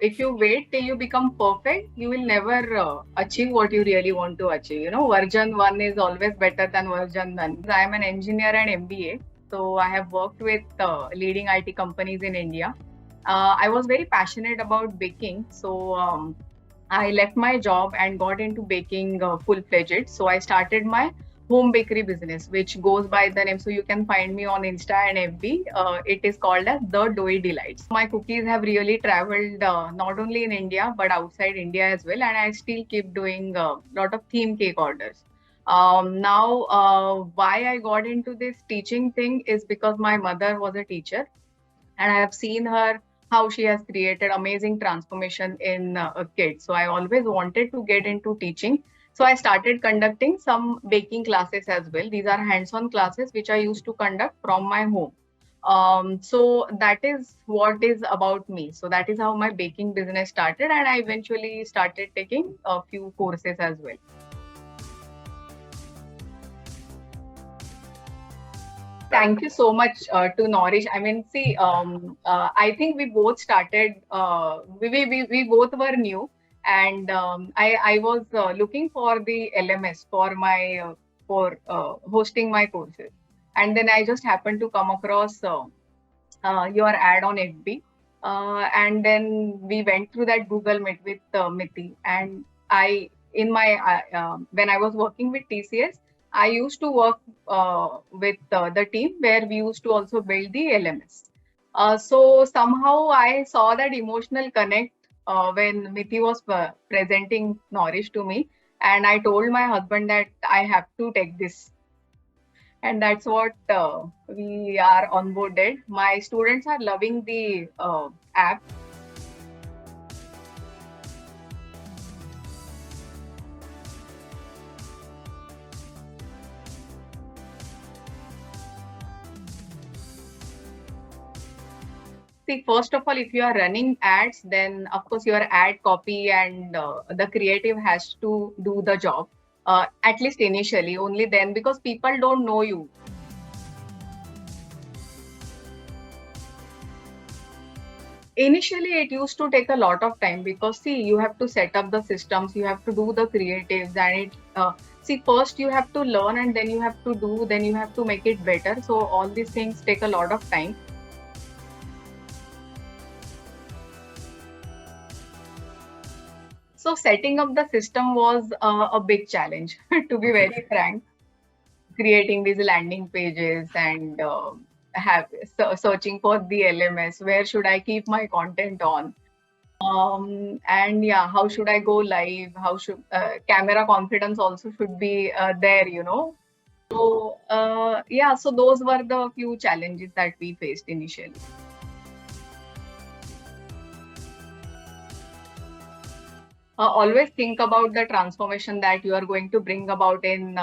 if you wait till you become perfect, you will never achieve what you really want to achieve. Version 1 is always better than version 1. I am an engineer and MBA, so I have worked with leading IT companies in India. I was very passionate about baking, so I left my job and got into baking full-fledged. So I started my home bakery business, which goes by the name. So you can find me on Insta and FB. It is called as The Doughy Delights. My cookies have really traveled not only in India but outside India as well, and I still keep doing a lot of theme cake orders. Now, why I got into this teaching thing is because my mother was a teacher, and I have seen her how she has created amazing transformation in a kid. So I always wanted to get into teaching. So I started conducting some baking classes as well. These are hands-on classes which I used to conduct from my home. So that is what is about me. So that is how my baking business started, and I eventually started taking a few courses as well. Thank you so much to Knorish. I mean, see, I think we both started, we both were new, and I was looking for the LMS for my for hosting my courses, and then I just happened to come across your ad on FB, and then we went through that Google Meet with Miti, and I in my when I was working with TCS, I used to work with the team where we used to also build the LMS. So somehow I saw that emotional connect when Miti was presenting Knorish to me, and I told my husband that I have to take this, and that's what we are onboarded. My students are loving the app. See, first of all, if you are running ads, then of course your ad copy and the creative has to do the job, at least initially, only then, because people don't know you. Initially, it used to take a lot of time because see, you have to set up the systems, you have to do the creatives, and see, first you have to learn, and then you have to do, then you have to make it better. So all these things take a lot of time. So setting up the system was a big challenge, to be very frank. Creating these landing pages and have searching for the LMS. Where should I keep my content on? And yeah, how should I go live? How should camera confidence also should be there. So yeah, so those were the few challenges that we faced initially. Always think about the transformation that you are going to bring about in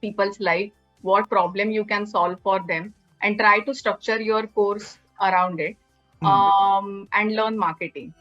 people's life, what problem you can solve for them, and try to structure your course around it, and learn marketing.